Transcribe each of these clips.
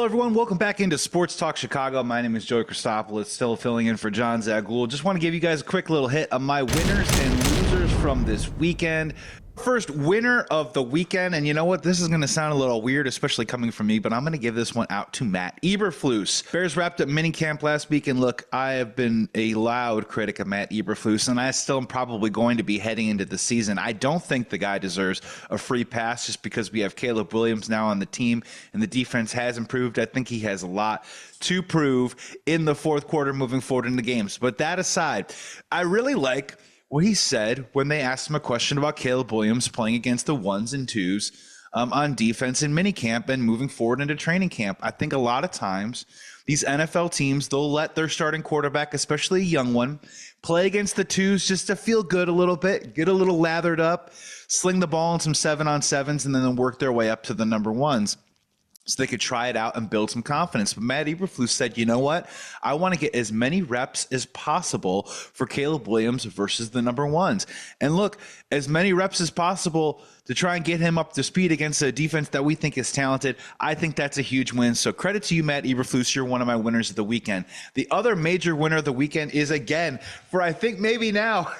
Hello, everyone. Welcome back into Sports Talk Chicago. My name is Joey Christopoulos, still filling in for John Zagul. Just want to give you guys a quick little hit of my winners and losers from this weekend. First winner of the weekend, and you know what? This is going to sound a little weird, especially coming from me, but I'm going to give this one out to Matt Eberflus. Bears wrapped up minicamp last week, and look, I have been a loud critic of Matt Eberflus, and I still am probably going to be heading into the season. I don't think the guy deserves a free pass just because we have Caleb Williams now on the team, and the defense has improved. I think he has a lot to prove in the fourth quarter moving forward into games. But that aside, I really like what he said when they asked him a question about Caleb Williams playing against the ones and twos on defense in minicamp and moving forward into training camp. I think a lot of times these NFL teams, they'll let their starting quarterback, especially a young one, play against the twos just to feel good a little bit, get a little lathered up, sling the ball in some 7-on-7s, and then they'll work their way up to the number ones, so they could try it out and build some confidence. But Matt Eberflus said, you know what? I want to get as many reps as possible for Caleb Williams versus the number ones. And look, as many reps as possible to try and get him up to speed against a defense that we think is talented. I think that's a huge win. So credit to you, Matt Eberflus. You're one of my winners of the weekend. The other major winner of the weekend is, again, for I think maybe now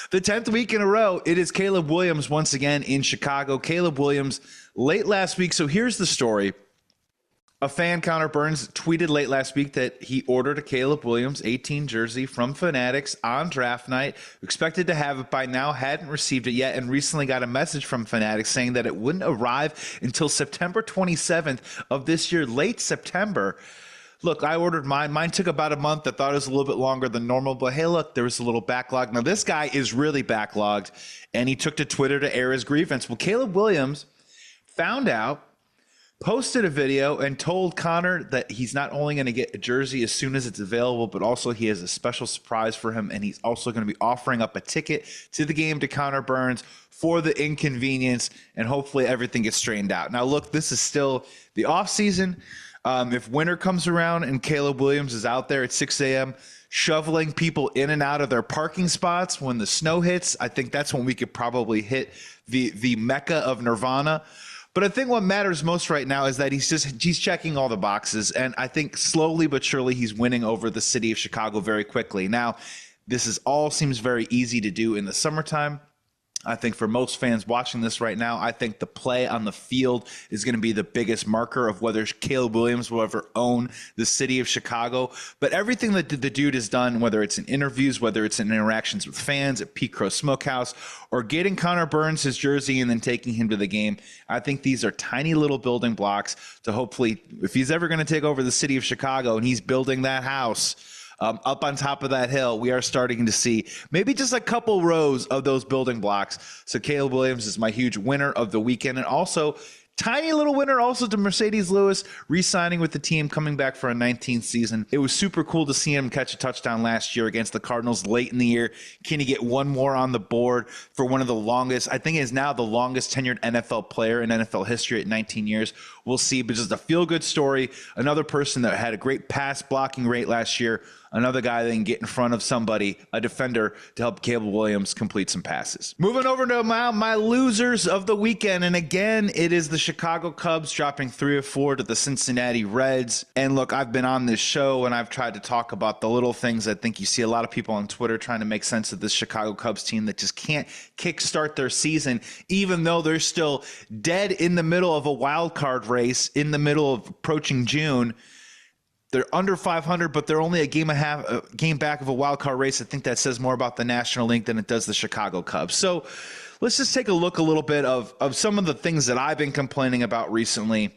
the 10th week in a row, it is Caleb Williams once again in Chicago. Caleb Williams late last week. So here's the story. A fan, Connor Burns, tweeted late last week that he ordered a Caleb Williams 18 jersey from Fanatics on draft night. Expected to have it by now, hadn't received it yet, and recently got a message from Fanatics saying that it wouldn't arrive until September 27th of this year, late September. Look, I ordered mine. Mine took about a month. I thought it was a little bit longer than normal, but hey, look, there was a little backlog. Now, this guy is really backlogged, and he took to Twitter to air his grievance. Well, Caleb Williams found out, posted a video, and told Connor that he's not only going to get a jersey as soon as it's available, but also he has a special surprise for him, and he's also going to be offering up a ticket to the game to Connor Burns for the inconvenience, and hopefully everything gets straightened out. Now, look, this is still the offseason. If winter comes around and Caleb Williams is out there at 6 a.m. shoveling people in and out of their parking spots when the snow hits, I think that's when we could probably hit the mecca of nirvana. But I think what matters most right now is that he's checking all the boxes, and I think slowly but surely he's winning over the city of Chicago very quickly. Now, this all seems very easy to do in the summertime. I think for most fans watching this right now, I think the play on the field is going to be the biggest marker of whether Caleb Williams will ever own the city of Chicago. But everything that the dude has done, whether it's in interviews, whether it's in interactions with fans at Pete Crow Smokehouse, or getting Connor Burns his jersey and then taking him to the game, I think these are tiny little building blocks to hopefully, if he's ever going to take over the city of Chicago and he's building that house up on top of that hill, we are starting to see maybe just a couple rows of those building blocks. So Caleb Williams is my huge winner of the weekend. And also, tiny little winner also to Mercedes Lewis, re-signing with the team, coming back for a 19th season. It was super cool to see him catch a touchdown last year against the Cardinals late in the year. Can he get one more on the board for one of the longest, I think is now the longest tenured NFL player in NFL history at 19 years. We'll see, but just a feel-good story. Another person that had a great pass blocking rate last year. Another guy that can get in front of somebody, a defender, to help Caleb Williams complete some passes. Moving over to my losers of the weekend. And again, it is the Chicago Cubs dropping 3 of 4 to the Cincinnati Reds. And look, I've been on this show and I've tried to talk about the little things. I think you see a lot of people on Twitter trying to make sense of this Chicago Cubs team that just can't kickstart their season, even though they're still dead in the middle of a wild card race in the middle of approaching June. They're under 500, but they're only a game back of a wild card race. I think that says more about the National League than it does the Chicago Cubs. So let's just take a look a little bit of some of the things that I've been complaining about recently.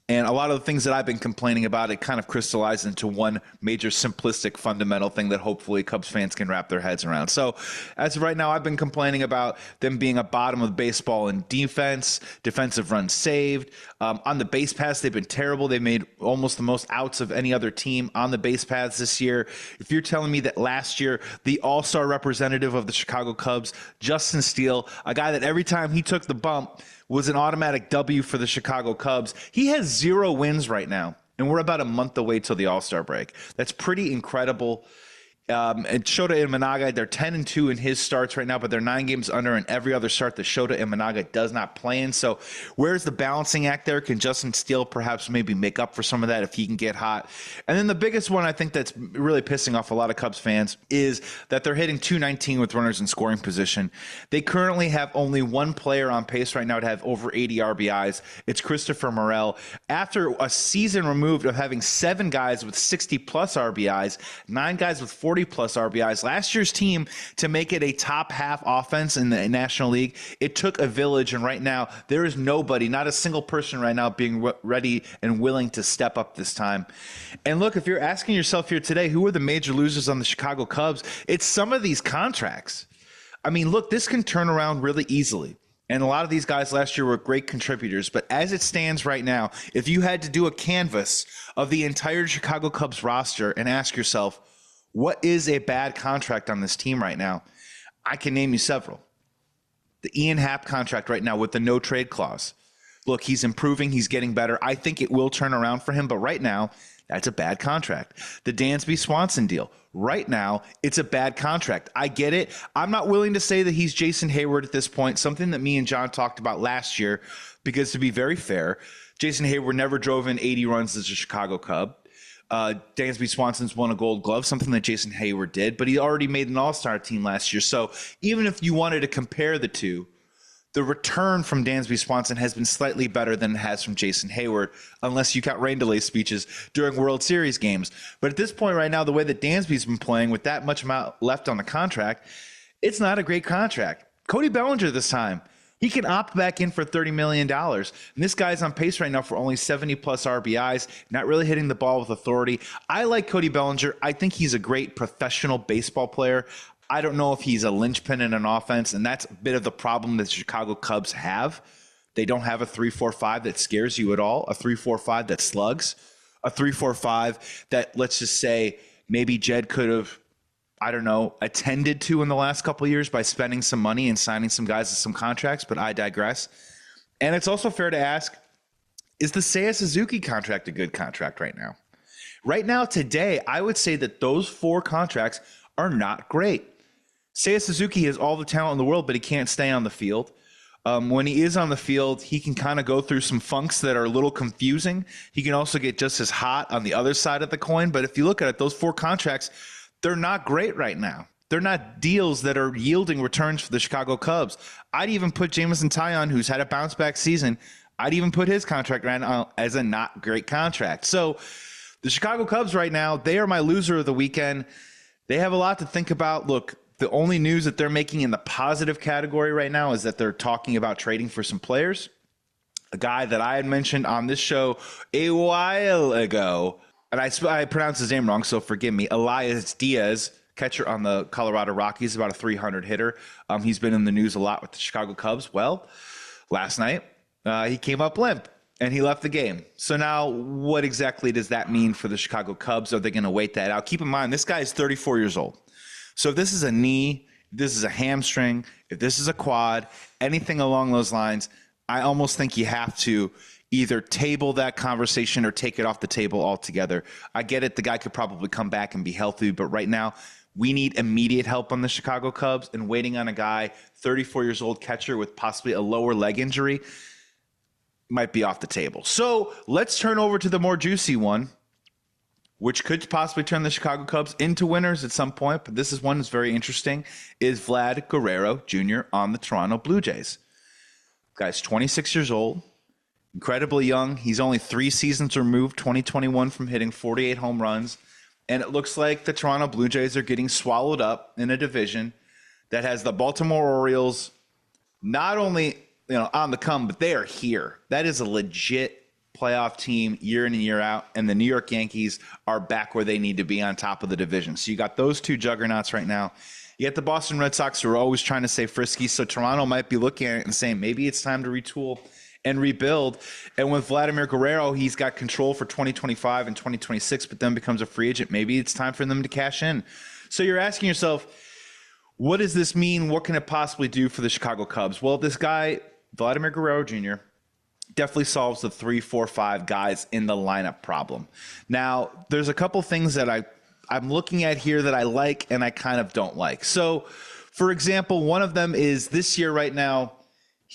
And a lot of the things that I've been complaining about, it kind of crystallized into one major simplistic fundamental thing that hopefully Cubs fans can wrap their heads around. So as of right now, I've been complaining about them being a bottom of baseball in defense, defensive runs saved. On the base paths, they've been terrible. They made almost the most outs of any other team on the base paths this year. If you're telling me that last year, the all-star representative of the Chicago Cubs, Justin Steele, a guy that every time he took the bump was an automatic W for the Chicago Cubs. He has 0 wins right now, and we're about a month away till the All-Star break. That's pretty incredible. And Shota Imanaga, they're 10-2 in his starts right now, but they're 9 games under in every other start that Shota Imanaga does not play in. So where's the balancing act there? Can Justin Steele perhaps maybe make up for some of that if he can get hot? And then the biggest one I think that's really pissing off a lot of Cubs fans is that they're hitting .219 with runners in scoring position. They currently have only one player on pace right now to have over 80 RBIs. It's Christopher Morel. After a season removed of having 7 guys with 60-plus RBIs, 9 guys with 40-plus RBIs. Last year's team, to make it a top half offense in the National League, it took a village, and right now there is nobody, not a single person right now being ready and willing to step up this time. And look, if you're asking yourself here today, who are the major losers on the Chicago Cubs? It's some of these contracts. I mean, look, this can turn around really easily. And a lot of these guys last year were great contributors. But as it stands right now, if you had to do a canvas of the entire Chicago Cubs roster and ask yourself, what is a bad contract on this team right now? I can name you several. The Ian Happ contract right now with the no trade clause. Look, he's improving. He's getting better. I think it will turn around for him. But right now, that's a bad contract. The Dansby Swanson deal. Right now, it's a bad contract. I get it. I'm not willing to say that he's Jason Hayward at this point, something that me and John talked about last year, because to be very fair, Jason Hayward never drove in 80 runs as a Chicago Cub. Dansby Swanson's won a Gold Glove, something that Jason Hayward did, but he already made an all-star team last year. So even if you wanted to compare the two, the return from Dansby Swanson has been slightly better than it has from Jason Hayward, unless you count rain delay speeches during World Series games. But at this point right now, the way that Dansby's been playing with that much amount left on the contract, it's not a great contract. Cody Bellinger this time, he can opt back in for $30 million. And this guy's on pace right now for only 70-plus RBIs, not really hitting the ball with authority. I like Cody Bellinger. I think he's a great professional baseball player. I don't know if he's a linchpin in an offense, and that's a bit of the problem that the Chicago Cubs have. They don't have a 3-4-5 that scares you at all, a 3-4-5 that slugs, a 3-4-5 that, let's just say, maybe Jed could have, I don't know, attended to in the last couple of years by spending some money and signing some guys to some contracts, but I digress. And it's also fair to ask, is the Seiya Suzuki contract a good contract right now? Right now, today, I would say that those 4 contracts are not great. Seiya Suzuki has all the talent in the world, but he can't stay on the field. When he is on the field, he can kind of go through some funks that are a little confusing. He can also get just as hot on the other side of the coin. But if you look at it, those 4 contracts, they're not great right now. They're not deals that are yielding returns for the Chicago Cubs. I'd even put Jameson Taillon, who's had a bounce-back season, I'd even put his contract right now as a not great contract. So the Chicago Cubs right now, they are my loser of the weekend. They have a lot to think about. Look, the only news that they're making in the positive category right now is that they're talking about trading for some players. A guy that I had mentioned on this show a while ago, and I pronounced his name wrong, so forgive me, Elias Diaz, catcher on the Colorado Rockies, about a 300 hitter. He's been in the news a lot with the Chicago Cubs. Well, last night he came up limp and he left the game. So now what exactly does that mean for the Chicago Cubs? Are they going to wait that out? Keep in mind, this guy is 34 years old. So if this is a knee, if this is a hamstring, if this is a quad, anything along those lines, I almost think you have to either table that conversation or take it off the table altogether. I get it. The guy could probably come back and be healthy, but right now we need immediate help on the Chicago Cubs, and waiting on a guy, 34 years old catcher with possibly a lower leg injury, might be off the table. So let's turn over to the more juicy one, which could possibly turn the Chicago Cubs into winners at some point, but this is one that's very interesting, is Vlad Guerrero Jr. on the Toronto Blue Jays. Guy's 26 years old, incredibly young. He's only 3 seasons removed, 2021, from hitting 48 home runs, and it looks like the Toronto Blue Jays are getting swallowed up in a division that has the Baltimore Orioles not only on the come, but they are here. That is a legit playoff team year in and year out, and the New York Yankees are back where they need to be on top of the division. So you got those 2 juggernauts right now. You got the Boston Red Sox, who are always trying to stay frisky, so Toronto might be looking at it and saying maybe it's time to retool and rebuild. And with Vladimir Guerrero, he's got control for 2025 and 2026, but then becomes a free agent. Maybe it's time for them to cash in. So you're asking yourself, what does this mean? What can it possibly do for the Chicago Cubs? Well, this guy, Vladimir Guerrero Jr., definitely solves the 3, 4, 5 guys in the lineup problem. Now, there's a couple things that I'm looking at here that I like and I kind of don't like. So, for example, one of them is this year right now.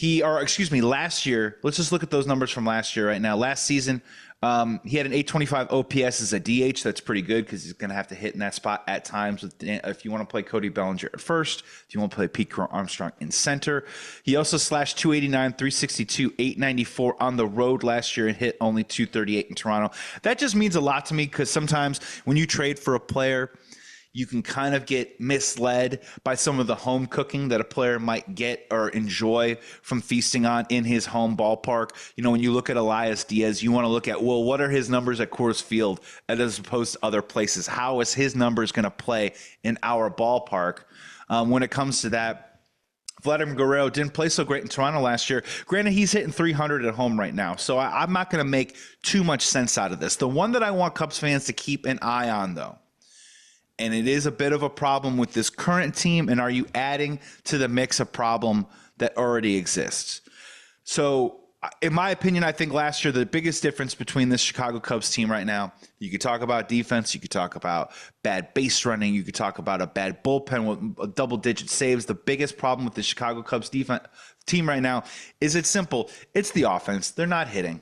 Last year. Let's just look at those numbers from last year right now. Last season, he had an 825 OPS as a DH. That's pretty good because he's going to have to hit in that spot at times. If you want to play Cody Bellinger at first, if you want to play Pete Armstrong in center. He also slashed 289, 362, 894 on the road last year and hit only 238 in Toronto. That just means a lot to me because sometimes when you trade for a player, you can kind of get misled by some of the home cooking that a player might get or enjoy from feasting on in his home ballpark. You know, when you look at Elias Diaz, you want to look at, well, what are his numbers at Coors Field as opposed to other places? How is his numbers going to play in our ballpark? When it comes to that, Vladimir Guerrero didn't play so great in Toronto last year. Granted, he's hitting 300 at home right now, so I'm not going to make too much sense out of this. The one that I want Cubs fans to keep an eye on, though, and it is a bit of a problem with this current team, and are you adding to the mix a problem that already exists? So, in my opinion, I think last year the biggest difference between this Chicago Cubs team right now, you could talk about defense, you could talk about bad base running, you could talk about a bad bullpen with double-digit saves. The biggest problem with the Chicago Cubs defense team right now is it's simple. It's the offense. They're not hitting.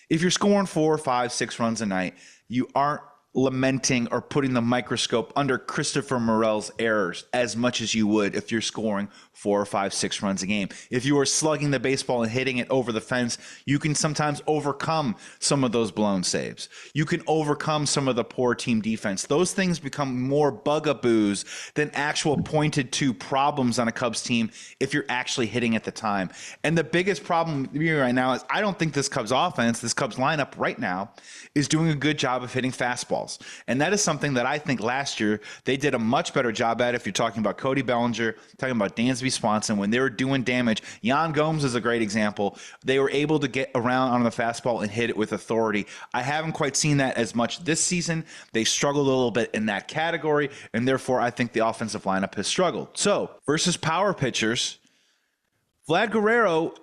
If you're scoring 4, 5, 6 runs a night, you aren't lamenting or putting the microscope under Christopher Morel's errors as much as you would if you're scoring 4 or 5, 6 runs a game. If you are slugging the baseball and hitting it over the fence, you can sometimes overcome some of those blown saves. You can overcome some of the poor team defense. Those things become more bugaboos than actual pointed to problems on a Cubs team if you're actually hitting at the time. And the biggest problem here right now is I don't think this Cubs offense, this Cubs lineup right now is doing a good job of hitting fastballs. And that is something that I think last year they did a much better job at. If you're talking about Cody Bellinger, talking about Dansby Swanson, when they were doing damage, Yan Gomes is a great example. They were able to get around on the fastball and hit it with authority. I haven't quite seen that as much this season. They struggled a little bit in that category, and therefore I think the offensive lineup has struggled. So versus power pitchers, Vlad Guerrero,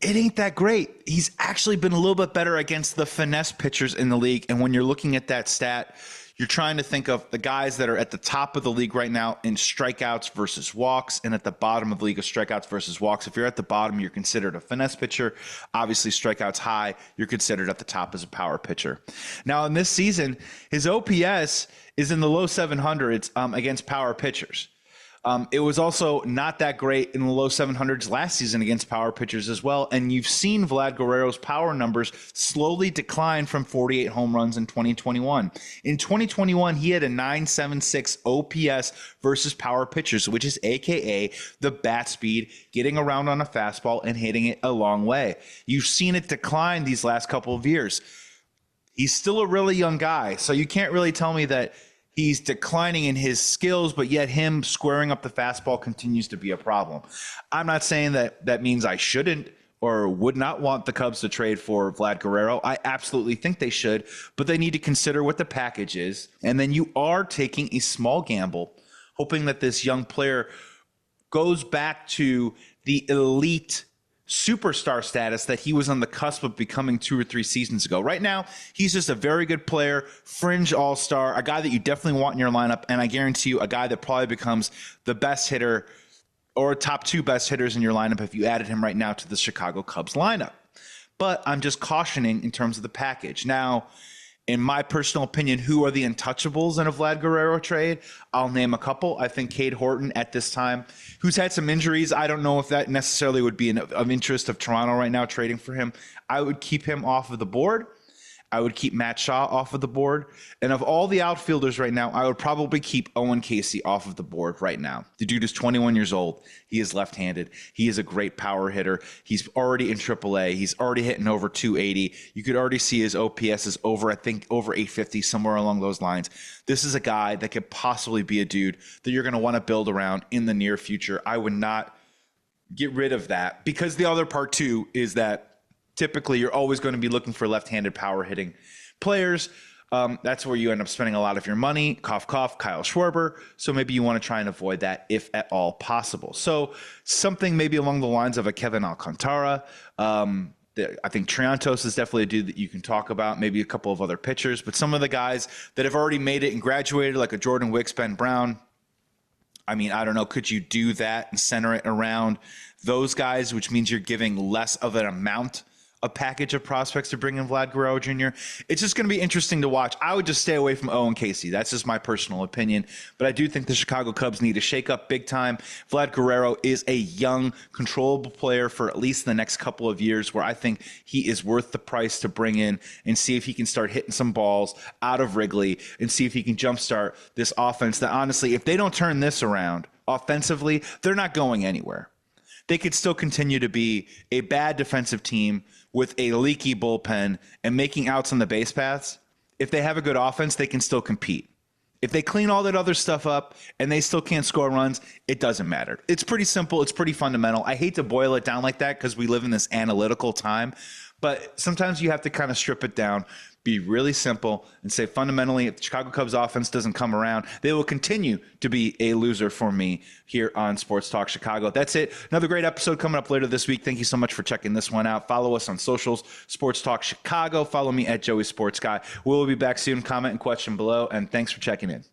it ain't that great. He's actually been a little bit better against the finesse pitchers in the league. And when you're looking at that stat, you're trying to think of the guys that are at the top of the league right now in strikeouts versus walks, and at the bottom of the league of strikeouts versus walks. If you're at the bottom, you're considered a finesse pitcher. Obviously, strikeouts high, you're considered at the top as a power pitcher. Now, in this season, his OPS is in the low 700s against power pitchers. It was also not that great in the low 700s last season against power pitchers as well. And you've seen Vlad Guerrero's power numbers slowly decline from 48 home runs in 2021. In 2021, he had a 976 OPS versus power pitchers, which is AKA the bat speed, getting around on a fastball and hitting it a long way. You've seen it decline these last couple of years. He's still a really young guy, so you can't really tell me that he's declining in his skills, but yet him squaring up the fastball continues to be a problem. I'm not saying that means I shouldn't or would not want the Cubs to trade for Vlad Guerrero. I absolutely think they should, but they need to consider what the package is. And then you are taking a small gamble, hoping that this young player goes back to the elite superstar status that he was on the cusp of becoming 2 or 3 seasons ago. Right now, he's just a very good player, fringe all-star, a guy that you definitely want in your lineup, and I guarantee you a guy that probably becomes the best hitter or top 2 best hitters in your lineup if you added him right now to the Chicago Cubs lineup. But I'm just cautioning in terms of the package. Now, in my personal opinion, who are the untouchables in a Vlad Guerrero trade? I'll name a couple. I think Cade Horton at this time, who's had some injuries. I don't know if that necessarily would be of interest of Toronto right now trading for him. I would keep him off of the board. I would keep Matt Shaw off of the board. And of all the outfielders right now, I would probably keep Owen Casey off of the board right now. The dude is 21 years old. He is left-handed. He is a great power hitter. He's already in AAA. He's already hitting over 280. You could already see his OPS is over 850, somewhere along those lines. This is a guy that could possibly be a dude that you're going to want to build around in the near future. I would not get rid of that, because the other part too is that typically you're always going to be looking for left-handed power hitting players. That's where you end up spending a lot of your money. Cough, cough, Kyle Schwarber. So maybe you want to try and avoid that if at all possible. So something maybe along the lines of a Kevin Alcantara, I think Triantos is definitely a dude that you can talk about, maybe a couple of other pitchers, but some of the guys that have already made it and graduated, like a Jordan Wicks, Ben Brown, I mean, I don't know, could you do that and center it around those guys, which means you're giving less of an amount a package of prospects to bring in Vlad Guerrero Jr.? It's just going to be interesting to watch. I would just stay away from Owen Casey. That's just my personal opinion. But I do think the Chicago Cubs need to shake up big time. Vlad Guerrero is a young, controllable player for at least the next couple of years, where I think he is worth the price to bring in and see if he can start hitting some balls out of Wrigley and see if he can jumpstart this offense that, honestly, if they don't turn this around offensively, they're not going anywhere. They could still continue to be a bad defensive team with a leaky bullpen and making outs on the base paths. If they have a good offense, they can still compete. If they clean all that other stuff up and they still can't score runs, it doesn't matter. It's pretty simple. It's pretty fundamental. I hate to boil it down like that because we live in this analytical time, but sometimes you have to kind of strip it down, be really simple, and say fundamentally, if the Chicago Cubs offense doesn't come around, they will continue to be a loser for me here on Sports Talk Chicago. That's it. Another great episode coming up later this week. Thank you so much for checking this one out. Follow us on socials, Sports Talk Chicago. Follow me at Joey Sports Guy. We'll be back soon. Comment and question below, and thanks for checking in.